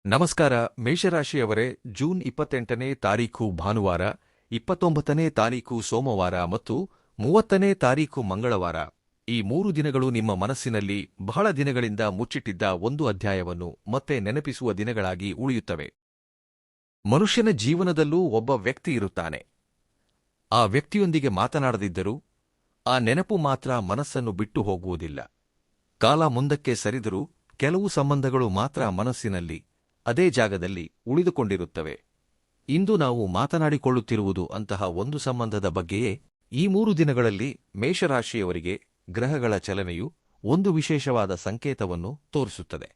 ನಮಸ್ಕಾರ ಮೇಷರಾಶಿಯವರೇ. ಜೂನ್ 28ನೇ ತಾರೀಖು ಭಾನುವಾರ, 29ನೇ ತಾರೀಖು ಸೋಮವಾರ ಮತ್ತು 30ನೇ ತಾರೀಖು ಮಂಗಳವಾರ. ಈ 3 ದಿನಗಳು ನಿಮ್ಮ ಮನಸ್ಸಿನಲ್ಲಿ ಬಹಳ ದಿನಗಳಿಂದ ಮುಚ್ಚಿಟ್ಟಿದ್ದ ಒಂದು ಅಧ್ಯಾಯವನ್ನು ಮತ್ತೆ ನೆನಪಿಸುವ ದಿನಗಳಾಗಿ ಉಳಿಯುತ್ತವೆ. ಮನುಷ್ಯನ ಜೀವನದಲ್ಲೂ ಒಬ್ಬ ವ್ಯಕ್ತಿ ಇರುತ್ತಾನೆ. ಆ ವ್ಯಕ್ತಿಯೊಂದಿಗೆ ಮಾತನಾಡದಿದ್ದರೂ ಆ ನೆನಪು ಮಾತ್ರ ಮನಸ್ಸನ್ನು ಬಿಟ್ಟು ಹೋಗುವುದಿಲ್ಲ. ಕಾಲ ಮುಂದಕ್ಕೆ ಸರಿದರೂ ಕೆಲವು ಸಂಬಂಧಗಳು ಮಾತ್ರ ಮನಸ್ಸಿನಲ್ಲಿ ಅದೇ ಜಾಗದಲ್ಲಿ ಉಳಿದುಕೊಂಡಿರುತ್ತವೆ. ಇಂದು ನಾವು ಮಾತನಾಡಿಕೊಳ್ಳುತ್ತಿರುವುದು ಅಂತಹ ಒಂದು ಸಂಬಂಧದ ಬಗ್ಗೆಯೇ. ಈ 3 ದಿನಗಳಲ್ಲಿ ಮೇಷರಾಶಿಯವರಿಗೆ ಗ್ರಹಗಳ ಚಲನೆಯು ಒಂದು ವಿಶೇಷವಾದ ಸಂಕೇತವನ್ನು ತೋರಿಸುತ್ತದೆ.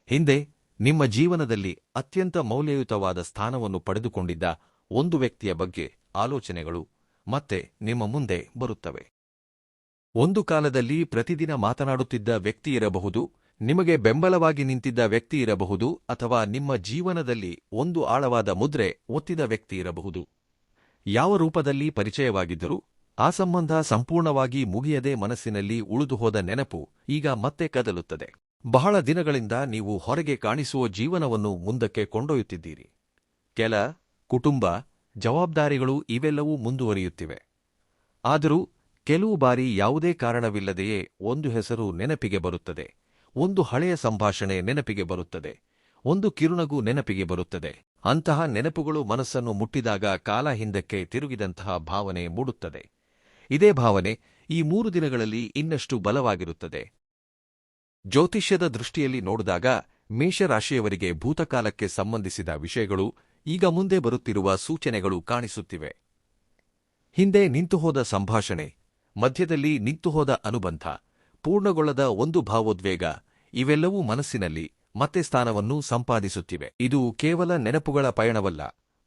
ಹಿಂದೆ ನಿಮ್ಮ ಜೀವನದಲ್ಲಿ ಅತ್ಯಂತ ಮೌಲ್ಯಯುತವಾದ ಸ್ಥಾನವನ್ನು ಪಡೆದುಕೊಂಡಿದ್ದ ಒಂದು ವ್ಯಕ್ತಿಯ ಬಗ್ಗೆ ಆಲೋಚನೆಗಳು ಮತ್ತೆ ನಿಮ್ಮ ಮುಂದೆ ಬರುತ್ತವೆ. ಒಂದು ಕಾಲದಲ್ಲಿ ಪ್ರತಿದಿನ ಮಾತನಾಡುತ್ತಿದ್ದ ವ್ಯಕ್ತಿ ಇರಬಹುದು, ನಿಮಗೆ ಬೆಂಬಲವಾಗಿ ನಿಂತಿದ್ದ ವ್ಯಕ್ತಿ ಇರಬಹುದು, ಅಥವಾ ನಿಮ್ಮ ಜೀವನದಲ್ಲಿ ಒಂದು ಆಳವಾದ ಮುದ್ರೆ ಒತ್ತಿದ ವ್ಯಕ್ತಿ ಇರಬಹುದು. ಯಾವ ರೂಪದಲ್ಲಿ ಪರಿಚಯವಾಗಿದ್ದರೂ ಆ ಸಂಬಂಧ ಸಂಪೂರ್ಣವಾಗಿ ಮುಗಿಯದೆ ಮನಸ್ಸಿನಲ್ಲಿ ಉಳಿದುಹೋದ ನೆನಪು ಈಗ ಮತ್ತೆ ಕದಲುತ್ತದೆ. ಬಹಳ ದಿನಗಳಿಂದ ನೀವು ಹೊರಗೆ ಕಾಣಿಸುವ ಜೀವನವನ್ನು ಮುಂದಕ್ಕೆ ಕೊಂಡೊಯ್ಯುತ್ತಿದ್ದೀರಿ. ಕೆಲ ಕುಟುಂಬ ಜವಾಬ್ದಾರಿಗಳು ಇವೆಲ್ಲವೂ ಮುಂದುವರಿಯುತ್ತಿವೆ. ಆದರೂ ಕೆಲವು ಬಾರಿ ಯಾವುದೇ ಕಾರಣವಿಲ್ಲದೆಯೇ ಒಂದು ಹೆಸರು ನೆನಪಿಗೆ ಬರುತ್ತದೆ, ಒಂದು ಹಳೆಯ ಸಂಭಾಷಣೆ ನೆನಪಿಗೆ ಬರುತ್ತದೆ, ಒಂದು ಕಿರುನಗು ನೆನಪಿಗೆ ಬರುತ್ತದೆ. ಅಂತಹ ನೆನಪುಗಳು ಮನಸ್ಸನ್ನು ಮುಟ್ಟಿದಾಗ ಕಾಲ ಹಿಂದಕ್ಕೆ ತಿರುಗಿದಂತಹ ಭಾವನೆ ಮೂಡುತ್ತದೆ. ಇದೇ ಭಾವನೆ ಈ 3 ದಿನಗಳಲ್ಲಿ ಇನ್ನಷ್ಟು ಬಲವಾಗಿರುತ್ತದೆ. ಜ್ಯೋತಿಷ್ಯದ ದೃಷ್ಟಿಯಲ್ಲಿ ನೋಡಿದಾಗ ಮೇಷರಾಶಿಯವರಿಗೆ ಭೂತಕಾಲಕ್ಕೆ ಸಂಬಂಧಿಸಿದ ವಿಷಯಗಳು ಈಗ ಮುಂದೆ ಬರುತ್ತಿರುವ ಸೂಚನೆಗಳು ಕಾಣಿಸುತ್ತಿವೆ. ಹಿಂದೆ ನಿಂತುಹೋದ ಸಂಭಾಷಣೆ, ಮಧ್ಯದಲ್ಲಿ ನಿಂತುಹೋದ ಅನುಬಂಧ, ಪೂರ್ಣಗೊಳ್ಳದ ಒಂದು ಭಾವೋದ್ವೇಗ, ಇವೆಲ್ಲವೂ ಮನಸ್ಸಿನಲ್ಲಿ ಮತ್ತೆ ಸ್ಥಾನವನ್ನು ಸಂಪಾದಿಸುತ್ತಿವೆ. ಇದು ಕೇವಲ ನೆನಪುಗಳ ಪಯಣವಲ್ಲ,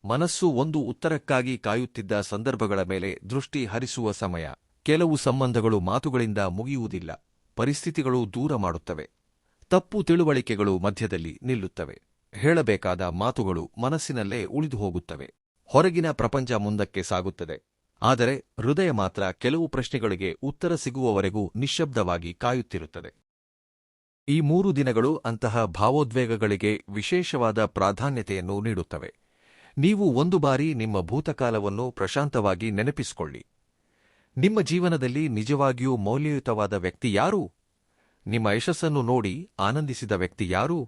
ಮನಸ್ಸು ಒಂದು ಉತ್ತರಕ್ಕಾಗಿ ಕಾಯುತ್ತಿದ್ದ ಸಂದರ್ಭಗಳ ಮೇಲೆ ದೃಷ್ಟಿ ಹರಿಸುವ ಸಮಯ. ಕೆಲವು ಸಂಬಂಧಗಳು ಮಾತುಗಳಿಂದ ಮುಗಿಯುವುದಿಲ್ಲ, ಪರಿಸ್ಥಿತಿಗಳು ದೂರ ಮಾಡುತ್ತವೆ. ತಪ್ಪು ತಿಳುವಳಿಕೆಗಳು ಮಧ್ಯದಲ್ಲಿ ನಿಲ್ಲುತ್ತವೆ. ಹೇಳಬೇಕಾದ ಮಾತುಗಳು ಮನಸ್ಸಿನಲ್ಲೇ ಉಳಿದು ಹೋಗುತ್ತವೆ. ಹೊರಗಿನ ಪ್ರಪಂಚ ಮುಂದಕ್ಕೆ ಸಾಗುತ್ತದೆ, ಆದರೆ ಹೃದಯ ಮಾತ್ರ ಕೆಲವು ಪ್ರಶ್ನೆಗಳಿಗೆ ಉತ್ತರ ಸಿಗುವವರೆಗೂ ನಿಶ್ಶಬ್ದವಾಗಿ ಕಾಯುತ್ತಿರುತ್ತದೆ. ಈ 3 ದಿನಗಳು ಅಂತಹ ಭಾವೋದ್ವೇಗಗಳಿಗೆ ವಿಶೇಷವಾದ ಪ್ರಾಧಾನ್ಯತೆಯನ್ನು ನೀಡುತ್ತವೆ. ನೀವು ಒಂದು ಬಾರಿ ನಿಮ್ಮ ಭೂತಕಾಲವನ್ನು ಪ್ರಶಾಂತವಾಗಿ ನೆನಪಿಸಿಕೊಳ್ಳಿ. ನಿಮ್ಮ ಜೀವನದಲ್ಲಿ ನಿಜವಾಗಿಯೂ ಮೌಲ್ಯಯುತವಾದ ವ್ಯಕ್ತಿ ಯಾರು? ನಿಮ್ಮ ಯಶಸ್ಸನ್ನು ನೋಡಿ ಆನಂದಿಸಿದ ವ್ಯಕ್ತಿ ಯಾರು?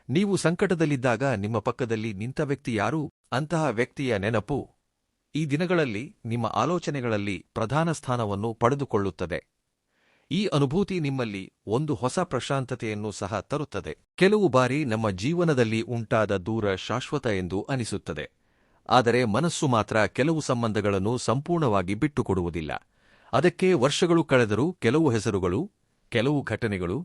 ನೀವು ಸಂಕಟದಲ್ಲಿದ್ದಾಗ ನಿಮ್ಮ ಪಕ್ಕದಲ್ಲಿ ನಿಂತ ವ್ಯಕ್ತಿ ಯಾರು? ಅಂತಹ ವ್ಯಕ್ತಿಯ ನೆನಪು ಈ ದಿನಗಳಲ್ಲಿ ನಿಮ್ಮ ಆಲೋಚನೆಗಳಲ್ಲಿ ಪ್ರಧಾನ ಸ್ಥಾನವನ್ನು ಪಡೆದುಕೊಳ್ಳುತ್ತದೆ. ಈ ಅನುಭೂತಿ ನಿಮ್ಮಲ್ಲಿ ಒಂದು ಹೊಸ ಪ್ರಶಾಂತತೆಯನ್ನು ಸಹ ತರುತ್ತದೆ. ಕೆಲವು ಬಾರಿ ನಮ್ಮ ಜೀವನದಲ್ಲಿ ಉಂಟಾದ ದೂರ ಶಾಶ್ವತ ಎಂದು ಅನಿಸುತ್ತದೆ, ಆದರೆ ಮನಸ್ಸು ಮಾತ್ರ ಕೆಲವು ಸಂಬಂಧಗಳನ್ನು ಸಂಪೂರ್ಣವಾಗಿ ಬಿಟ್ಟುಕೊಡುವುದಿಲ್ಲ. ಅದಕ್ಕೆ ವರ್ಷಗಳು ಕಳೆದರೂ ಕೆಲವು ಹೆಸರುಗಳು, ಕೆಲವು ಘಟನೆಗಳು,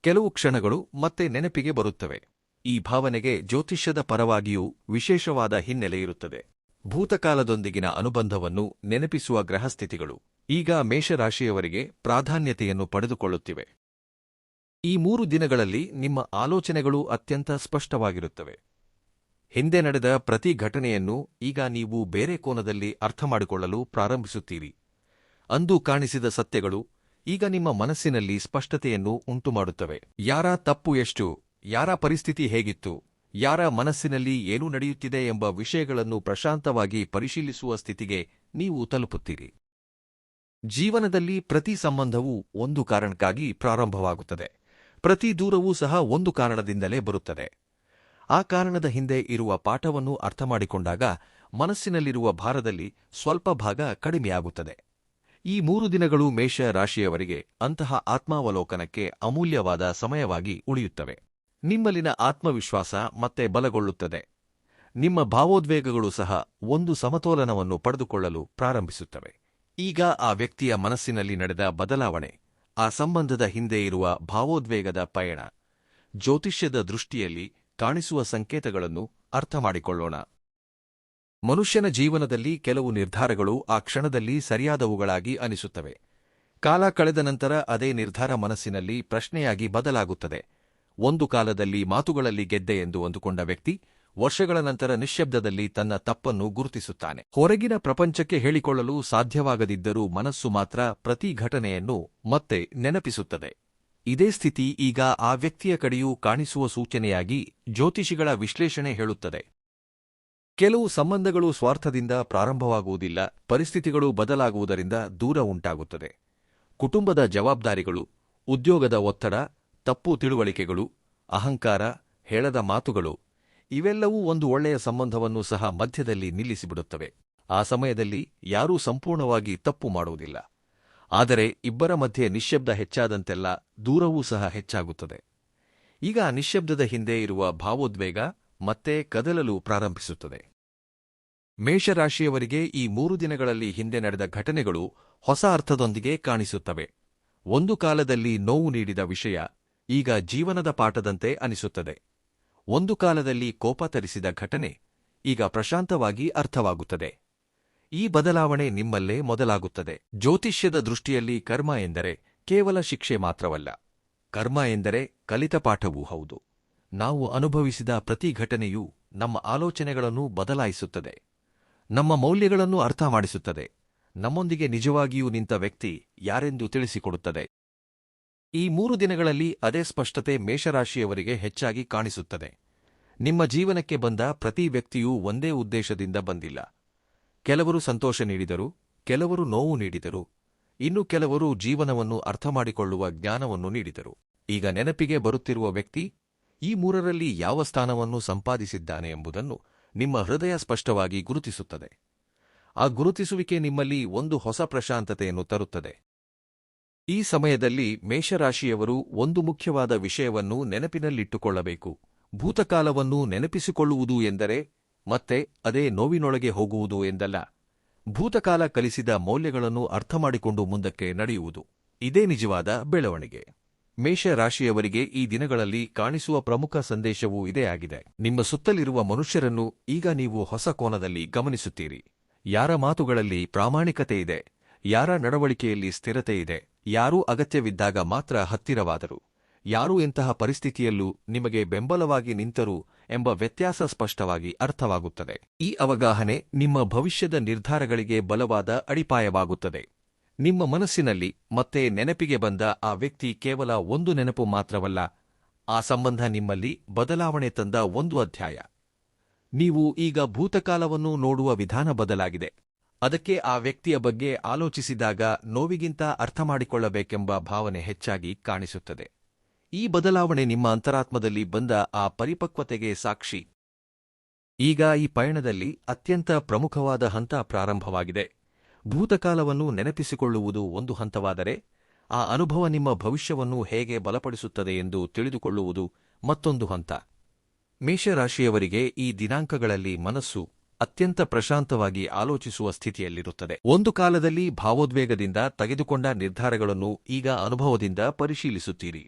ಕೆಲವು ಕ್ಷಣಗಳು ಮತ್ತೆ ನೆನಪಿಗೆ ಬರುತ್ತವೆ. ಈ ಭಾವನೆಗೆ ಜ್ಯೋತಿಷ್ಯದ ಪರವಾಗಿಯೂ ವಿಶೇಷವಾದ ಹಿನ್ನೆಲೆ ಇರುತ್ತದೆ. ಭೂತಕಾಲದೊಂದಿಗಿನ ಅನುಬಂಧವನ್ನು ನೆನಪಿಸುವ ಗ್ರಹಸ್ಥಿತಿಗಳು ಈಗ ಮೇಷರಾಶಿಯವರಿಗೆ ಪ್ರಾಧಾನ್ಯತೆಯನ್ನು ಪಡೆದುಕೊಳ್ಳುತ್ತಿವೆ. ಈ 3 ದಿನಗಳಲ್ಲಿ ನಿಮ್ಮ ಆಲೋಚನೆಗಳು ಅತ್ಯಂತ ಸ್ಪಷ್ಟವಾಗಿರುತ್ತವೆ. ಹಿಂದೆ ನಡೆದ ಪ್ರತಿ ಘಟನೆಯನ್ನು ಈಗ ನೀವು ಬೇರೆ ಕೋನದಲ್ಲಿ ಅರ್ಥಮಾಡಿಕೊಳ್ಳಲು ಪ್ರಾರಂಭಿಸುತ್ತೀರಿ. ಅಂದು ಕಾಣಿಸಿದ ಸತ್ಯಗಳು ಈಗ ನಿಮ್ಮ ಮನಸ್ಸಿನಲ್ಲಿ ಸ್ಪಷ್ಟತೆಯನ್ನು ಉಂಟುಮಾಡುತ್ತವೆ. ಯಾರ ತಪ್ಪು ಎಷ್ಟು, ಯಾರ ಪರಿಸ್ಥಿತಿ ಹೇಗಿತ್ತು, ಯಾರ ಮನಸ್ಸಿನಲ್ಲಿ ಏನು ನಡೆಯುತ್ತಿದೆ ಎಂಬ ವಿಷಯಗಳನ್ನು ಪ್ರಶಾಂತವಾಗಿ ಪರಿಶೀಲಿಸುವ ಸ್ಥಿತಿಗೆ ನೀವು ತಲುಪುತ್ತೀರಿ. ಜೀವನದಲ್ಲಿ ಪ್ರತಿ ಸಂಬಂಧವೂ ಒಂದು ಕಾರಣಕ್ಕಾಗಿ ಪ್ರಾರಂಭವಾಗುತ್ತದೆ. ಪ್ರತಿ ದೂರವೂ ಸಹ ಒಂದು ಕಾರಣದಿಂದಲೇ ಬರುತ್ತದೆ. ಆ ಕಾರಣದ ಹಿಂದೆ ಇರುವ ಪಾಠವನ್ನು ಅರ್ಥಮಾಡಿಕೊಂಡಾಗ ಮನಸ್ಸಿನಲ್ಲಿರುವ ಭಾರದಲ್ಲಿ ಸ್ವಲ್ಪ ಭಾಗ ಕಡಿಮೆಯಾಗುತ್ತದೆ. ಈ 3 ದಿನಗಳು ಮೇಷ ರಾಶಿಯವರಿಗೆ ಅಂತಹ ಆತ್ಮಾವಲೋಕನಕ್ಕೆ ಅಮೂಲ್ಯವಾದ ಸಮಯವಾಗಿ ಉಳಿಯುತ್ತವೆ. ನಿಮ್ಮಲ್ಲಿನ ಆತ್ಮವಿಶ್ವಾಸ ಮತ್ತೆ ಬಲಗೊಳ್ಳುತ್ತದೆ. ನಿಮ್ಮ ಭಾವೋದ್ವೇಗಗಳು ಸಹ ಒಂದು ಸಮತೋಲನವನ್ನು ಪಡೆದುಕೊಳ್ಳಲು ಪ್ರಾರಂಭಿಸುತ್ತವೆ. ಈಗ ಆ ವ್ಯಕ್ತಿಯ ಮನಸ್ಸಿನಲ್ಲಿ ನಡೆದ ಬದಲಾವಣೆ, ಆ ಸಂಬಂಧದ ಹಿಂದೆ ಇರುವ ಭಾವೋದ್ವೇಗದ ಪಯಣ, ಜ್ಯೋತಿಷ್ಯದ ದೃಷ್ಟಿಯಲ್ಲಿ ಕಾಣಿಸುವ ಸಂಕೇತಗಳನ್ನು ಅರ್ಥಮಾಡಿಕೊಳ್ಳೋಣ. ಮನುಷ್ಯನ ಜೀವನದಲ್ಲಿ ಕೆಲವು ನಿರ್ಧಾರಗಳು ಆ ಕ್ಷಣದಲ್ಲಿ ಸರಿಯಾದವುಗಳಾಗಿ ಅನಿಸುತ್ತವೆ. ಕಾಲ ಕಳೆದ ನಂತರ ಅದೇ ನಿರ್ಧಾರ ಮನಸ್ಸಿನಲ್ಲಿ ಪ್ರಶ್ನೆಯಾಗಿ ಬದಲಾಗುತ್ತದೆ. ಒಂದು ಕಾಲದಲ್ಲಿ ಮಾತುಗಳಲ್ಲಿ ಗೆದ್ದೆ ಎಂದು ಅಂದುಕೊಂಡ ವ್ಯಕ್ತಿ ವರ್ಷಗಳ ನಂತರ ನಿಶ್ಶಬ್ದದಲ್ಲಿ ತನ್ನ ತಪ್ಪನ್ನು ಗುರುತಿಸುತ್ತಾನೆ. ಹೊರಗಿನ ಪ್ರಪಂಚಕ್ಕೆ ಹೇಳಿಕೊಳ್ಳಲು ಸಾಧ್ಯವಾಗದಿದ್ದರೂ ಮನಸ್ಸು ಮಾತ್ರ ಪ್ರತಿ ಘಟನೆಯನ್ನು ಮತ್ತೆ ನೆನಪಿಸುತ್ತದೆ. ಇದೇ ಸ್ಥಿತಿ ಈಗ ಆ ವ್ಯಕ್ತಿಯ ಕಡೆಯೂ ಕಾಣಿಸುವ ಸೂಚನೆಯಾಗಿ ಜ್ಯೋತಿಷಿಗಳ ವಿಶ್ಲೇಷಣೆ ಹೇಳುತ್ತದೆ. ಕೆಲವು ಸಂಬಂಧಗಳು ಸ್ವಾರ್ಥದಿಂದ ಪ್ರಾರಂಭವಾಗುವುದಿಲ್ಲ, ಪರಿಸ್ಥಿತಿಗಳು ಬದಲಾಗುವುದರಿಂದ ದೂರ ಉಂಟಾಗುತ್ತದೆ. ಕುಟುಂಬದ ಜವಾಬ್ದಾರಿಗಳು, ಉದ್ಯೋಗದ ಒತ್ತಡ, ತಪ್ಪು ತಿಳುವಳಿಕೆಗಳು, ಅಹಂಕಾರ, ಹೇಳದ ಮಾತುಗಳು ಇವೆಲ್ಲವೂ ಒಂದು ಒಳ್ಳೆಯ ಸಂಬಂಧವನ್ನು ಸಹ ಮಧ್ಯದಲ್ಲಿ ನಿಲ್ಲಿಸಿಬಿಡುತ್ತವೆ. ಆ ಸಮಯದಲ್ಲಿ ಯಾರೂ ಸಂಪೂರ್ಣವಾಗಿ ತಪ್ಪು ಮಾಡುವುದಿಲ್ಲ, ಆದರೆ ಇಬ್ಬರ ಮಧ್ಯೆ ನಿಶ್ಶಬ್ದ ಹೆಚ್ಚಾದಂತೆಲ್ಲ ದೂರವೂ ಸಹ ಹೆಚ್ಚಾಗುತ್ತದೆ. ಈಗ ನಿಶ್ಶಬ್ದದ ಹಿಂದೆ ಇರುವ ಭಾವೋದ್ವೇಗ ಮತ್ತೆ ಕದಲಲು ಪ್ರಾರಂಭಿಸುತ್ತದೆ. ಮೇಷರಾಶಿಯವರಿಗೆ ಈ 3 ದಿನಗಳಲ್ಲಿ ಹಿಂದೆ ನಡೆದ ಘಟನೆಗಳು ಹೊಸ ಅರ್ಥದೊಂದಿಗೆ ಕಾಣಿಸುತ್ತವೆ. ಒಂದು ಕಾಲದಲ್ಲಿ ನೋವು ನೀಡಿದ ವಿಷಯ ಈಗ ಜೀವನದ ಪಾಠದಂತೆ ಅನಿಸುತ್ತದೆ. ಒಂದು ಕಾಲದಲ್ಲಿ ಕೋಪ ತರಿಸಿದ ಘಟನೆ ಈಗ ಪ್ರಶಾಂತವಾಗಿ ಅರ್ಥವಾಗುತ್ತದೆ. ಈ ಬದಲಾವಣೆ ನಿಮ್ಮಲ್ಲೇ ಮೊದಲಾಗುತ್ತದೆ. ಜ್ಯೋತಿಷ್ಯದ ದೃಷ್ಟಿಯಲ್ಲಿ ಕರ್ಮ ಎಂದರೆ ಕೇವಲ ಶಿಕ್ಷೆ ಮಾತ್ರವಲ್ಲ, ಕರ್ಮ ಎಂದರೆ ಕಲಿತ ಪಾಠವೂ ಹೌದು. ನಾವು ಅನುಭವಿಸಿದ ಪ್ರತಿ ಘಟನೆಯೂ ನಮ್ಮ ಆಲೋಚನೆಗಳನ್ನು ಬದಲಾಯಿಸುತ್ತದೆ, ನಮ್ಮ ಮೌಲ್ಯಗಳನ್ನು ಅರ್ಥ ಮಾಡಿಸುತ್ತದೆ, ನಮ್ಮೊಂದಿಗೆ ನಿಜವಾಗಿಯೂ ನಿಂತ ವ್ಯಕ್ತಿ ಯಾರೆಂದು ತಿಳಿಸಿಕೊಡುತ್ತದೆ. ಈ 3 ದಿನಗಳಲ್ಲಿ ಅದೇ ಸ್ಪಷ್ಟತೆ ಮೇಷರಾಶಿಯವರಿಗೆ ಹೆಚ್ಚಾಗಿ ಕಾಣಿಸುತ್ತದೆ. ನಿಮ್ಮ ಜೀವನಕ್ಕೆ ಬಂದ ಪ್ರತಿ ವ್ಯಕ್ತಿಯೂ ಒಂದೇ ಉದ್ದೇಶದಿಂದ ಬಂದಿಲ್ಲ. ಕೆಲವರು ಸಂತೋಷ ನೀಡಿದರು, ಕೆಲವರು ನೋವು ನೀಡಿದರು, ಇನ್ನು ಕೆಲವರು ಜೀವನವನ್ನು ಅರ್ಥಮಾಡಿಕೊಳ್ಳುವ ಜ್ಞಾನವನ್ನು ನೀಡಿದರು. ಈಗ ನೆನಪಿಗೆ ಬರುತ್ತಿರುವ ವ್ಯಕ್ತಿ ಈ 3ರಲ್ಲಿ ಯಾವ ಸ್ಥಾನವನ್ನು ಸಂಪಾದಿಸಿದ್ದಾನೆ ಎಂಬುದನ್ನು ನಿಮ್ಮ ಹೃದಯ ಸ್ಪಷ್ಟವಾಗಿ ಗುರುತಿಸುತ್ತದೆ. ಆ ಗುರುತಿಸುವಿಕೆ ನಿಮ್ಮಲ್ಲಿ ಒಂದು ಹೊಸ ಪ್ರಶಾಂತತೆಯನ್ನು ತರುತ್ತದೆ. ಈ ಸಮಯದಲ್ಲಿ ಮೇಷರಾಶಿಯವರು ಒಂದು ಮುಖ್ಯವಾದ ವಿಷಯವನ್ನು ನೆನಪಿನಲ್ಲಿಟ್ಟುಕೊಳ್ಳಬೇಕು. ಭೂತಕಾಲವನ್ನು ನೆನಪಿಸಿಕೊಳ್ಳುವುದು ಎಂದರೆ ಮತ್ತೆ ಅದೇ ನೋವಿನೊಳಗೆ ಹೋಗುವುದು ಎಂದಲ್ಲ. ಭೂತಕಾಲ ಕಲಿಸಿದ ಮೌಲ್ಯಗಳನ್ನು ಅರ್ಥಮಾಡಿಕೊಂಡು ಮುಂದಕ್ಕೆ ನಡೆಯುವುದು, ಇದೇ ನಿಜವಾದ ಬೆಳವಣಿಗೆ. ಮೇಷರಾಶಿಯವರಿಗೆ ಈ ದಿನಗಳಲ್ಲಿ ಕಾಣಿಸುವ ಪ್ರಮುಖ ಸಂದೇಶವೂ ಇದೇ ಆಗಿದೆ. ನಿಮ್ಮ ಸುತ್ತಲಿರುವ ಮನುಷ್ಯರನ್ನು ಈಗ ನೀವು ಹೊಸ ಕೋನದಲ್ಲಿ ಗಮನಿಸುತ್ತೀರಿ. ಯಾರ ಮಾತುಗಳಲ್ಲಿ ಪ್ರಾಮಾಣಿಕತೆ ಇದೆ, ಯಾರ ನಡವಳಿಕೆಯಲ್ಲಿ ಸ್ಥಿರತೆ ಇದೆ, ಯಾರೂ ಅಗತ್ಯವಿದ್ದಾಗ ಮಾತ್ರ ಹತ್ತಿರವಾದರು, ಯಾರೂ ಎಂತಹ ಪರಿಸ್ಥಿತಿಯಲ್ಲೂ ನಿಮಗೆ ಬೆಂಬಲವಾಗಿ ನಿಂತರು ಎಂಬ ವ್ಯತ್ಯಾಸ ಸ್ಪಷ್ಟವಾಗಿ ಅರ್ಥವಾಗುತ್ತದೆ. ಈ ಅವಗಾಹನೆ ನಿಮ್ಮ ಭವಿಷ್ಯದ ನಿರ್ಧಾರಗಳಿಗೆ ಬಲವಾದ ಅಡಿಪಾಯವಾಗುತ್ತದೆ. ನಿಮ್ಮ ಮನಸ್ಸಿನಲ್ಲಿ ಮತ್ತೆ ನೆನಪಿಗೆ ಬಂದ ಆ ವ್ಯಕ್ತಿ ಕೇವಲ ಒಂದು ನೆನಪು ಮಾತ್ರವಲ್ಲ, ಆ ಸಂಬಂಧ ನಿಮ್ಮಲ್ಲಿ ಬದಲಾವಣೆ ತಂದ ಒಂದು ಅಧ್ಯಾಯ. ನೀವು ಈಗ ಭೂತಕಾಲವನ್ನು ನೋಡುವ ವಿಧಾನ ಬದಲಾಗಿದೆ. ಅದಕ್ಕೆ ಆ ವ್ಯಕ್ತಿಯ ಬಗ್ಗೆ ಆಲೋಚಿಸಿದಾಗ ನೋವಿಗಿಂತ ಅರ್ಥಮಾಡಿಕೊಳ್ಳಬೇಕೆಂಬ ಭಾವನೆ ಹೆಚ್ಚಾಗಿ ಕಾಣಿಸುತ್ತದೆ. ಈ ಬದಲಾವಣೆ ನಿಮ್ಮ ಅಂತರಾತ್ಮದಲ್ಲಿ ಬಂದ ಆ ಪರಿಪಕ್ವತೆಗೆ ಸಾಕ್ಷಿ. ಈಗ ಈ ಪಯಣದಲ್ಲಿ ಅತ್ಯಂತ ಪ್ರಮುಖವಾದ ಹಂತ ಪ್ರಾರಂಭವಾಗಿದೆ. ಭೂತಕಾಲವನ್ನು ನೆನಪಿಸಿಕೊಳ್ಳುವುದು ಒಂದು ಹಂತವಾದರೆ, ಆ ಅನುಭವ ನಿಮ್ಮ ಭವಿಷ್ಯವನ್ನು ಹೇಗೆ ಬಲಪಡಿಸುತ್ತದೆ ಎಂದು ತಿಳಿದುಕೊಳ್ಳುವುದು ಮತ್ತೊಂದು ಹಂತ. ಮೇಷರಾಶಿಯವರಿಗೆ ಈ ದಿನಾಂಕಗಳಲ್ಲಿ ಮನಸ್ಸು ಅತ್ಯಂತ ಪ್ರಶಾಂತವಾಗಿ ಆಲೋಚಿಸುವ ಸ್ಥಿತಿಯಲ್ಲಿರುತ್ತದೆ. ಒಂದು ಕಾಲದಲ್ಲಿ ಭಾವೋದ್ವೇಗದಿಂದ ತೆಗೆದುಕೊಂಡ ನಿರ್ಧಾರಗಳನ್ನು ಈಗ ಅನುಭವದಿಂದ ಪರಿಶೀಲಿಸುತ್ತೀರಿ.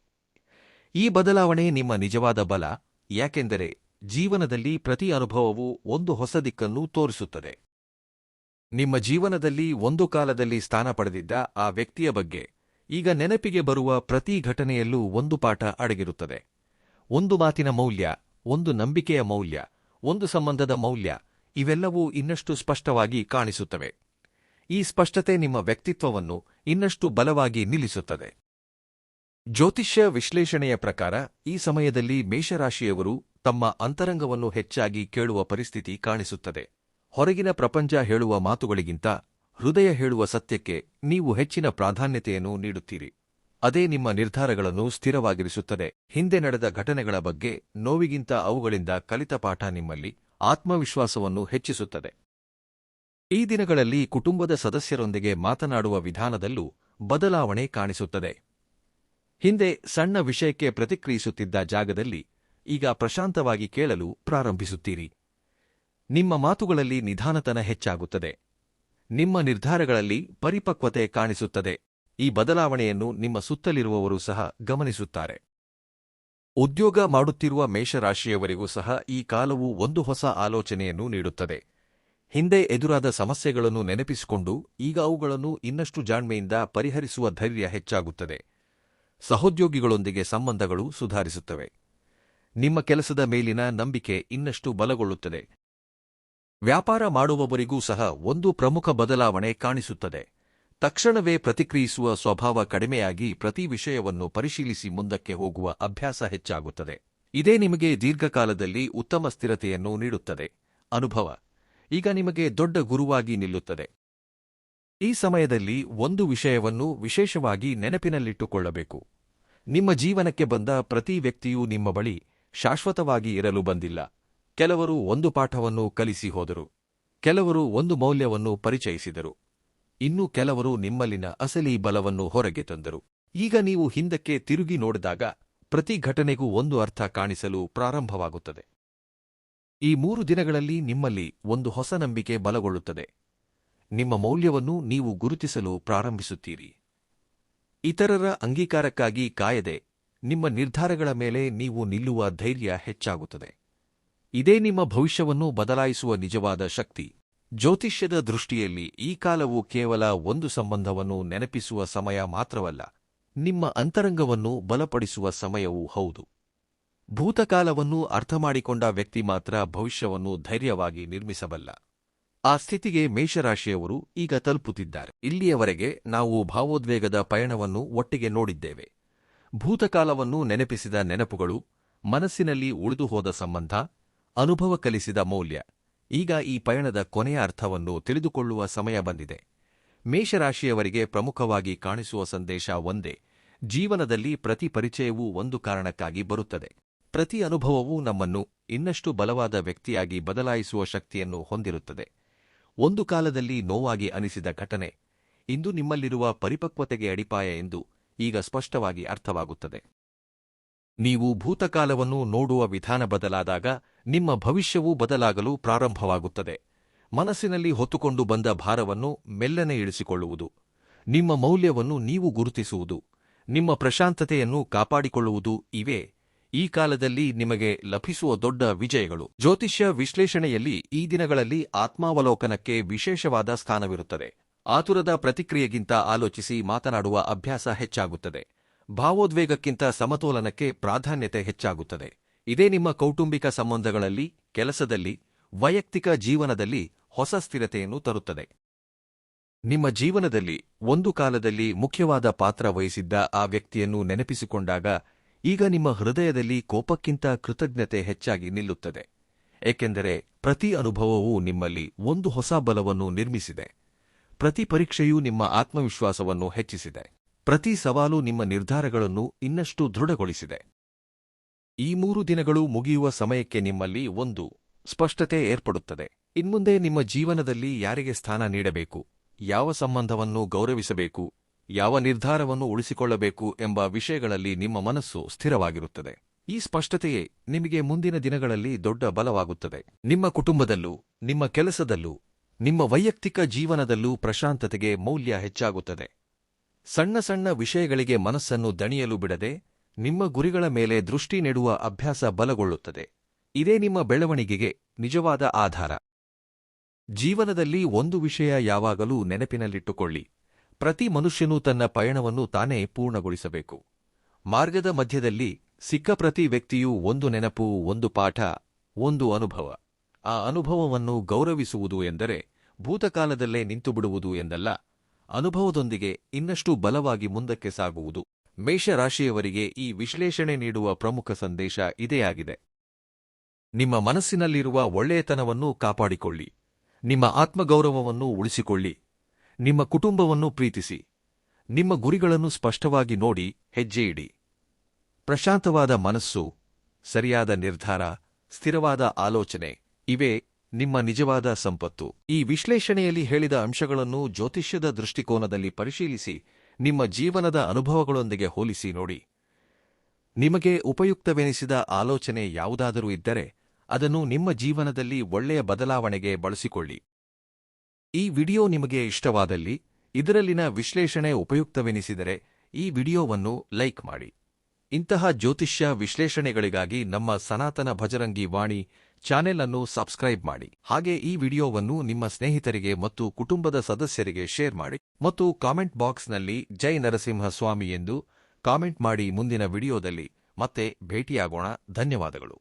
ಈ ಬದಲಾವಣೆ ನಿಮ್ಮ ನಿಜವಾದ ಬಲ, ಯಾಕೆಂದರೆ ಜೀವನದಲ್ಲಿ ಪ್ರತಿ ಅನುಭವವೂ ಒಂದು ಹೊಸ ದಿಕ್ಕನ್ನು ತೋರಿಸುತ್ತದೆ. ನಿಮ್ಮ ಜೀವನದಲ್ಲಿ ಒಂದು ಕಾಲದಲ್ಲಿ ಸ್ಥಾನ ಪಡೆದಿದ್ದ ಆ ವ್ಯಕ್ತಿಯ ಬಗ್ಗೆ ಈಗ ನೆನಪಿಗೆ ಬರುವ ಪ್ರತಿ ಘಟನೆಯಲ್ಲೂ ಒಂದು ಪಾಠ ಅಡಗಿರುತ್ತದೆ. ಒಂದು ಮಾತಿನ ಮೌಲ್ಯ, ಒಂದು ನಂಬಿಕೆಯ ಮೌಲ್ಯ, ಒಂದು ಸಂಬಂಧದ ಮೌಲ್ಯ, ಇವೆಲ್ಲವೂ ಇನ್ನಷ್ಟು ಸ್ಪಷ್ಟವಾಗಿ ಕಾಣಿಸುತ್ತವೆ. ಈ ಸ್ಪಷ್ಟತೆ ನಿಮ್ಮ ವ್ಯಕ್ತಿತ್ವವನ್ನು ಇನ್ನಷ್ಟು ಬಲವಾಗಿ ನಿಲ್ಲಿಸುತ್ತದೆ. ಜ್ಯೋತಿಷ್ಯ ವಿಶ್ಲೇಷಣೆಯ ಪ್ರಕಾರ ಈ ಸಮಯದಲ್ಲಿ ಮೇಷರಾಶಿಯವರು ತಮ್ಮ ಅಂತರಂಗವನ್ನು ಹೆಚ್ಚಾಗಿ ಕೇಳುವ ಪರಿಸ್ಥಿತಿ ಕಾಣಿಸುತ್ತದೆ. ಹೊರಗಿನ ಪ್ರಪಂಚ ಹೇಳುವ ಮಾತುಗಳಿಗಿಂತ ಹೃದಯ ಹೇಳುವ ಸತ್ಯಕ್ಕೆ ನೀವು ಹೆಚ್ಚಿನ ಪ್ರಾಧಾನ್ಯತೆಯನ್ನು ನೀಡುತ್ತೀರಿ. ಅದೇ ನಿಮ್ಮ ನಿರ್ಧಾರಗಳನ್ನು ಸ್ಥಿರವಾಗಿರಿಸುತ್ತದೆ. ಹಿಂದೆ ನಡೆದ ಘಟನೆಗಳ ಬಗ್ಗೆ ನೋವಿಗಿಂತ ಅವುಗಳಿಂದ ಕಲಿತ ಪಾಠ ನಿಮ್ಮಲ್ಲಿ ಆತ್ಮವಿಶ್ವಾಸವನ್ನು ಹೆಚ್ಚಿಸುತ್ತದೆ. ಈ ದಿನಗಳಲ್ಲಿ ಕುಟುಂಬದ ಸದಸ್ಯರೊಂದಿಗೆ ಮಾತನಾಡುವ ವಿಧಾನದಲ್ಲೂ ಬದಲಾವಣೆ ಕಾಣಿಸುತ್ತದೆ. ಹಿಂದೆ ಸಣ್ಣ ವಿಷಯಕ್ಕೆ ಪ್ರತಿಕ್ರಿಯಿಸುತ್ತಿದ್ದ ಜಾಗದಲ್ಲಿ ಈಗ ಪ್ರಶಾಂತವಾಗಿ ಕೇಳಲು ಪ್ರಾರಂಭಿಸುತ್ತೀರಿ. ನಿಮ್ಮ ಮಾತುಗಳಲ್ಲಿ ನಿಧಾನತನ ಹೆಚ್ಚಾಗುತ್ತದೆ. ನಿಮ್ಮ ನಿರ್ಧಾರಗಳಲ್ಲಿ ಪರಿಪಕ್ವತೆ ಕಾಣಿಸುತ್ತದೆ. ಈ ಬದಲಾವಣೆಯನ್ನು ನಿಮ್ಮ ಸುತ್ತಲಿರುವವರು ಸಹ ಗಮನಿಸುತ್ತಾರೆ. ಉದ್ಯೋಗ ಮಾಡುತ್ತಿರುವ ಮೇಷರಾಶಿಯವರಿಗೂ ಸಹ ಈ ಕಾಲವು ಒಂದು ಹೊಸ ಆಲೋಚನೆಯನ್ನು ನೀಡುತ್ತದೆ. ಹಿಂದೆ ಎದುರಾದ ಸಮಸ್ಯೆಗಳನ್ನು ನೆನಪಿಸಿಕೊಂಡು ಈಗ ಅವುಗಳನ್ನು ಇನ್ನಷ್ಟು ಜಾಣ್ಮೆಯಿಂದ ಪರಿಹರಿಸುವ ಧೈರ್ಯ ಹೆಚ್ಚಾಗುತ್ತದೆ. ಸಹೋದ್ಯೋಗಿಗಳೊಂದಿಗೆ ಸಂಬಂಧಗಳು ಸುಧಾರಿಸುತ್ತವೆ. ನಿಮ್ಮ ಕೆಲಸದ ಮೇಲಿನ ನಂಬಿಕೆ ಇನ್ನಷ್ಟು ಬಲಗೊಳ್ಳುತ್ತದೆ. ವ್ಯಾಪಾರ ಮಾಡುವವರಿಗೂ ಸಹ ಒಂದು ಪ್ರಮುಖ ಬದಲಾವಣೆ ಕಾಣಿಸುತ್ತದೆ. ತಕ್ಷಣವೇ ಪ್ರತಿಕ್ರಿಯಿಸುವ ಸ್ವಭಾವ ಕಡಿಮೆಯಾಗಿ ಪ್ರತಿ ವಿಷಯವನ್ನು ಪರಿಶೀಲಿಸಿ ಮುಂದಕ್ಕೆ ಹೋಗುವ ಅಭ್ಯಾಸ ಹೆಚ್ಚಾಗುತ್ತದೆ. ಇದೇ ನಿಮಗೆ ದೀರ್ಘಕಾಲದಲ್ಲಿ ಉತ್ತಮ ಸ್ಥಿರತೆಯನ್ನು ನೀಡುತ್ತದೆ. ಅನುಭವ ಈಗ ನಿಮಗೆ ದೊಡ್ಡ ಗುರುವಾಗಿ ನಿಲ್ಲುತ್ತದೆ. ಈ ಸಮಯದಲ್ಲಿ ಒಂದು ವಿಷಯವನ್ನು ವಿಶೇಷವಾಗಿ ನೆನಪಿನಲ್ಲಿಟ್ಟುಕೊಳ್ಳಬೇಕು. ನಿಮ್ಮ ಜೀವನಕ್ಕೆ ಬಂದ ಪ್ರತಿ ವ್ಯಕ್ತಿಯೂ ನಿಮ್ಮ ಬಳಿ ಶಾಶ್ವತವಾಗಿ ಇರಲು ಬಂದಿಲ್ಲ. ಕೆಲವರು ಒಂದು ಪಾಠವನ್ನು ಕಲಿಸಿ ಹೋದರು, ಕೆಲವರು ಒಂದು ಮೌಲ್ಯವನ್ನು ಪರಿಚಯಿಸಿದರು, ಇನ್ನು ಕೆಲವರು ನಿಮ್ಮಲ್ಲಿನ ಅಸಲಿ ಬಲವನ್ನು ಹೊರಗೆ ತಂದರು. ಈಗ ನೀವು ಹಿಂದಕ್ಕೆ ತಿರುಗಿ ನೋಡಿದಾಗ ಪ್ರತಿ ಘಟನೆಗೂ ಒಂದು ಅರ್ಥ ಕಾಣಿಸಲು ಪ್ರಾರಂಭವಾಗುತ್ತದೆ. ಈ 3 ದಿನಗಳಲ್ಲಿ ನಿಮ್ಮಲ್ಲಿ ಒಂದು ಹೊಸ ನಂಬಿಕೆ ಬಲಗೊಳ್ಳುತ್ತದೆ. ನಿಮ್ಮ ಮೌಲ್ಯವನ್ನು ನೀವು ಗುರುತಿಸಲು ಪ್ರಾರಂಭಿಸುತ್ತೀರಿ. ಇತರರ ಅಂಗೀಕಾರಕ್ಕಾಗಿ ಕಾಯದೆ ನಿಮ್ಮ ನಿರ್ಧಾರಗಳ ಮೇಲೆ ನೀವು ನಿಲ್ಲುವ ಧೈರ್ಯ ಹೆಚ್ಚಾಗುತ್ತದೆ. ಇದೇ ನಿಮ್ಮ ಭವಿಷ್ಯವನ್ನು ಬದಲಾಯಿಸುವ ನಿಜವಾದ ಶಕ್ತಿ. ಜ್ಯೋತಿಷ್ಯದ ದೃಷ್ಟಿಯಲ್ಲಿ ಈ ಕಾಲವು ಕೇವಲ ಒಂದು ಸಂಬಂಧವನ್ನು ನೆನಪಿಸುವ ಸಮಯ ಮಾತ್ರವಲ್ಲ, ನಿಮ್ಮ ಅಂತರಂಗವನ್ನು ಬಲಪಡಿಸುವ ಸಮಯವೂ ಹೌದು. ಭೂತಕಾಲವನ್ನು ಅರ್ಥಮಾಡಿಕೊಂಡ ವ್ಯಕ್ತಿ ಮಾತ್ರ ಭವಿಷ್ಯವನ್ನು ಧೈರ್ಯವಾಗಿ ನಿರ್ಮಿಸಬಲ್ಲ. ಆ ಸ್ಥಿತಿಗೆ ಮೇಷರಾಶಿಯವರು ಈಗ ತಲುಪುತ್ತಿದ್ದಾರೆ. ಇಲ್ಲಿಯವರೆಗೆ ನಾವು ಭಾವೋದ್ವೇಗದ ಪಯಣವನ್ನು ಒಟ್ಟಿಗೆ ನೋಡಿದ್ದೇವೆ. ಭೂತಕಾಲವನ್ನು ನೆನಪಿಸಿದ ನೆನಪುಗಳು, ಮನಸ್ಸಿನಲ್ಲಿ ಉಳಿದುಹೋದ ಸಂಬಂಧ, ಅನುಭವ ಕಲಿಸಿದ ಮೌಲ್ಯ. ಈಗ ಈ ಪಯಣದ ಕೊನೆಯ ಅರ್ಥವನ್ನು ತಿಳಿದುಕೊಳ್ಳುವ ಸಮಯ ಬಂದಿದೆ. ಮೇಷರಾಶಿಯವರಿಗೆ ಪ್ರಮುಖವಾಗಿ ಕಾಣಿಸುವ ಸಂದೇಶ ಒಂದೇ: ಜೀವನದಲ್ಲಿ ಪ್ರತಿ ಪರಿಚಯವೂ ಒಂದು ಕಾರಣಕ್ಕಾಗಿ ಬರುತ್ತದೆ. ಪ್ರತಿ ಅನುಭವವೂ ನಮ್ಮನ್ನು ಇನ್ನಷ್ಟು ಬಲವಾದ ವ್ಯಕ್ತಿಯಾಗಿ ಬದಲಾಯಿಸುವ ಶಕ್ತಿಯನ್ನು ಹೊಂದಿರುತ್ತದೆ. ಒಂದು ಕಾಲದಲ್ಲಿ ನೋವಾಗಿ ಅನಿಸಿದ ಘಟನೆ ಇಂದು ನಿಮ್ಮಲ್ಲಿರುವ ಪರಿಪಕ್ವತೆಗೆ ಅಡಿಪಾಯ ಎಂದು ಈಗ ಸ್ಪಷ್ಟವಾಗಿ ಅರ್ಥವಾಗುತ್ತದೆ. ನೀವು ಭೂತಕಾಲವನ್ನು ನೋಡುವ ವಿಧಾನ ಬದಲಾದಾಗ ನಿಮ್ಮ ಭವಿಷ್ಯವೂ ಬದಲಾಗಲು ಪ್ರಾರಂಭವಾಗುತ್ತದೆ. ಮನಸ್ಸಿನಲ್ಲಿ ಹೊತ್ತುಕೊಂಡು ಬಂದ ಭಾರವನ್ನು ಮೆಲ್ಲನೆ ಇಳಿಸಿಕೊಳ್ಳುವುದು, ನಿಮ್ಮ ಮೌಲ್ಯವನ್ನು ನೀವು ಗುರುತಿಸುವುದು, ನಿಮ್ಮ ಪ್ರಶಾಂತತೆಯನ್ನು ಕಾಪಾಡಿಕೊಳ್ಳುವುದು ಇವೇ ಈ ಕಾಲದಲ್ಲಿ ನಿಮಗೆ ಲಭಿಸುವ ದೊಡ್ಡ ವಿಜಯಗಳು. ಜ್ಯೋತಿಷ್ಯ ವಿಶ್ಲೇಷಣೆಯಲ್ಲಿ ಈ ದಿನಗಳಲ್ಲಿ ಆತ್ಮಾವಲೋಕನಕ್ಕೆ ವಿಶೇಷವಾದ ಸ್ಥಾನವಿರುತ್ತದೆ. ಆತುರದ ಪ್ರತಿಕ್ರಿಯೆಗಿಂತ ಆಲೋಚಿಸಿ ಮಾತನಾಡುವ ಅಭ್ಯಾಸ ಹೆಚ್ಚಾಗುತ್ತದೆ. ಭಾವೋದ್ವೇಗಕ್ಕಿಂತ ಸಮತೋಲನಕ್ಕೆ ಪ್ರಾಧಾನ್ಯತೆ ಹೆಚ್ಚಾಗುತ್ತದೆ. ಇದೇ ನಿಮ್ಮ ಕೌಟುಂಬಿಕ ಸಂಬಂಧಗಳಲ್ಲಿ, ಕೆಲಸದಲ್ಲಿ, ವೈಯಕ್ತಿಕ ಜೀವನದಲ್ಲಿ ಹೊಸ ಸ್ಥಿರತೆಯನ್ನು ತರುತ್ತದೆ. ನಿಮ್ಮ ಜೀವನದಲ್ಲಿ ಒಂದು ಕಾಲದಲ್ಲಿ ಮುಖ್ಯವಾದ ಪಾತ್ರ ವಹಿಸಿದ್ದ ಆ ವ್ಯಕ್ತಿಯನ್ನು ನೆನಪಿಸಿಕೊಂಡಾಗ ಈಗ ನಿಮ್ಮ ಹೃದಯದಲ್ಲಿ ಕೋಪಕ್ಕಿಂತ ಕೃತಜ್ಞತೆ ಹೆಚ್ಚಾಗಿ ನಿಲ್ಲುತ್ತದೆ. ಏಕೆಂದರೆ ಪ್ರತಿ ಅನುಭವವೂ ನಿಮ್ಮಲ್ಲಿ ಒಂದು ಹೊಸ ಬಲವನ್ನು ನಿರ್ಮಿಸಿದೆ. ಪ್ರತಿ ಪರೀಕ್ಷೆಯೂ ನಿಮ್ಮ ಆತ್ಮವಿಶ್ವಾಸವನ್ನು ಹೆಚ್ಚಿಸಿದೆ. ಪ್ರತಿ ಸವಾಲು ನಿಮ್ಮ ನಿರ್ಧಾರಗಳನ್ನು ಇನ್ನಷ್ಟು ದೃಢಗೊಳಿಸಿದೆ. ಈ 3 ದಿನಗಳು ಮುಗಿಯುವ ಸಮಯಕ್ಕೆ ನಿಮ್ಮಲ್ಲಿ ಒಂದು ಸ್ಪಷ್ಟತೆ ಏರ್ಪಡುತ್ತದೆ. ಇನ್ಮುಂದೆ ನಿಮ್ಮ ಜೀವನದಲ್ಲಿ ಯಾರಿಗೆ ಸ್ಥಾನ ನೀಡಬೇಕು, ಯಾವ ಸಂಬಂಧವನ್ನು ಗೌರವಿಸಬೇಕು, ಯಾವ ನಿರ್ಧಾರವನ್ನು ಉಳಿಸಿಕೊಳ್ಳಬೇಕು ಎಂಬ ವಿಷಯಗಳಲ್ಲಿ ನಿಮ್ಮ ಮನಸ್ಸು ಸ್ಥಿರವಾಗಿರುತ್ತದೆ. ಈ ಸ್ಪಷ್ಟತೆಯೇ ನಿಮಗೆ ಮುಂದಿನ ದಿನಗಳಲ್ಲಿ ದೊಡ್ಡ ಬಲವಾಗುತ್ತದೆ. ನಿಮ್ಮ ಕುಟುಂಬದಲ್ಲೂ, ನಿಮ್ಮ ಕೆಲಸದಲ್ಲೂ, ನಿಮ್ಮ ವೈಯಕ್ತಿಕ ಜೀವನದಲ್ಲೂ ಪ್ರಶಾಂತತೆಗೆ ಮೌಲ್ಯ ಹೆಚ್ಚಾಗುತ್ತದೆ. ಸಣ್ಣ ಸಣ್ಣ ವಿಷಯಗಳಿಗೆ ಮನಸ್ಸನ್ನು ದಣಿಯಲು ಬಿಡದೆ ನಿಮ್ಮ ಗುರಿಗಳ ಮೇಲೆ ದೃಷ್ಟಿ ನೆಡುವ ಅಭ್ಯಾಸ ಬಲಗೊಳ್ಳುತ್ತದೆ. ಇದೇ ನಿಮ್ಮ ಬೆಳವಣಿಗೆಗೆ ನಿಜವಾದ ಆಧಾರ. ಜೀವನದಲ್ಲಿ ಒಂದು ವಿಷಯ ಯಾವಾಗಲೂ ನೆನಪಿನಲ್ಲಿಟ್ಟುಕೊಳ್ಳಿ: ಪ್ರತಿ ಮನುಷ್ಯನೂ ತನ್ನ ಪಯಣವನ್ನು ತಾನೇ ಪೂರ್ಣಗೊಳಿಸಬೇಕು. ಮಾರ್ಗದ ಮಧ್ಯದಲ್ಲಿ ಸಿಕ್ಕ ಪ್ರತಿ ವ್ಯಕ್ತಿಯೂ ಒಂದು ನೆನಪು, ಒಂದು ಪಾಠ, ಒಂದು ಅನುಭವ. ಆ ಅನುಭವವನ್ನು ಗೌರವಿಸುವುದು ಎಂದರೆ ಭೂತಕಾಲದಲ್ಲೇ ನಿಂತುಬಿಡುವುದು ಎಂದಲ್ಲ, ಅನುಭವದೊಂದಿಗೆ ಇನ್ನಷ್ಟು ಬಲವಾಗಿ ಮುಂದಕ್ಕೆ ಸಾಗುವುದು. ಮೇಷರಾಶಿಯವರಿಗೆ ಈ ವಿಶ್ಲೇಷಣೆ ನೀಡುವ ಪ್ರಮುಖ ಸಂದೇಶ ಇದೇ ಆಗಿದೆ: ನಿಮ್ಮ ಮನಸ್ಸಿನಲ್ಲಿರುವ ಒಳ್ಳೆಯತನವನ್ನು ಕಾಪಾಡಿಕೊಳ್ಳಿ, ನಿಮ್ಮ ಆತ್ಮಗೌರವವನ್ನು ಉಳಿಸಿಕೊಳ್ಳಿ, ನಿಮ್ಮ ಕುಟುಂಬವನ್ನು ಪ್ರೀತಿಸಿ, ನಿಮ್ಮ ಗುರಿಗಳನ್ನು ಸ್ಪಷ್ಟವಾಗಿ ನೋಡಿ ಹೆಜ್ಜೆಯಿಡಿ. ಪ್ರಶಾಂತವಾದ ಮನಸ್ಸು, ಸರಿಯಾದ ನಿರ್ಧಾರ, ಸ್ಥಿರವಾದ ಆಲೋಚನೆ ಇವೇ ನಿಮ್ಮ ನಿಜವಾದ ಸಂಪತ್ತು. ಈ ವಿಶ್ಲೇಷಣೆಯಲ್ಲಿ ಹೇಳಿದ ಅಂಶಗಳನ್ನು ಜ್ಯೋತಿಷ್ಯದ ದೃಷ್ಟಿಕೋನದಲ್ಲಿ ಪರಿಶೀಲಿಸಿ ನಿಮ್ಮ ಜೀವನದ ಅನುಭವಗಳೊಂದಿಗೆ ಹೋಲಿಸಿ ನೋಡಿ. ನಿಮಗೆ ಉಪಯುಕ್ತವೆನಿಸಿದ ಆಲೋಚನೆ ಯಾವುದಾದರೂ ಇದ್ದರೆ ಅದನ್ನು ನಿಮ್ಮ ಜೀವನದಲ್ಲಿ ಒಳ್ಳೆಯ ಬದಲಾವಣೆಗೆ ಬಳಸಿಕೊಳ್ಳಿ. ಈ ವಿಡಿಯೋ ನಿಮಗೆ ಇಷ್ಟವಾದಲ್ಲಿ, ಇದರಲ್ಲಿನ ವಿಶ್ಲೇಷಣೆ ಉಪಯುಕ್ತವೆನಿಸಿದರೆ ಈ ವಿಡಿಯೋವನ್ನು ಲೈಕ್ ಮಾಡಿ. ಇಂತಹ ಜ್ಯೋತಿಷ್ಯ ವಿಶ್ಲೇಷಣೆಗಳಿಗಾಗಿ ನಮ್ಮ ಸನಾತನ ಭಜರಂಗಿ ವಾಣಿ ಚಾನೆಲ್ ಅನ್ನು ಸಬ್ಸ್ಕ್ರೈಬ್ ಮಾಡಿ. ಹಾಗೆ ಈ ವಿಡಿಯೋವನ್ನು ನಿಮ್ಮ ಸ್ನೇಹಿತರಿಗೆ ಮತ್ತು ಕುಟುಂಬದ ಸದಸ್ಯರಿಗೆ ಶೇರ್ ಮಾಡಿ ಮತ್ತು ಕಾಮೆಂಟ್ ಬಾಕ್ಸ್ನಲ್ಲಿ ಜೈ ನರಸಿಂಹಸ್ವಾಮಿ ಎಂದು ಕಾಮೆಂಟ್ ಮಾಡಿ. ಮುಂದಿನ ವಿಡಿಯೋದಲ್ಲಿ ಮತ್ತೆ ಭೇಟಿಯಾಗೋಣ. ಧನ್ಯವಾದಗಳು.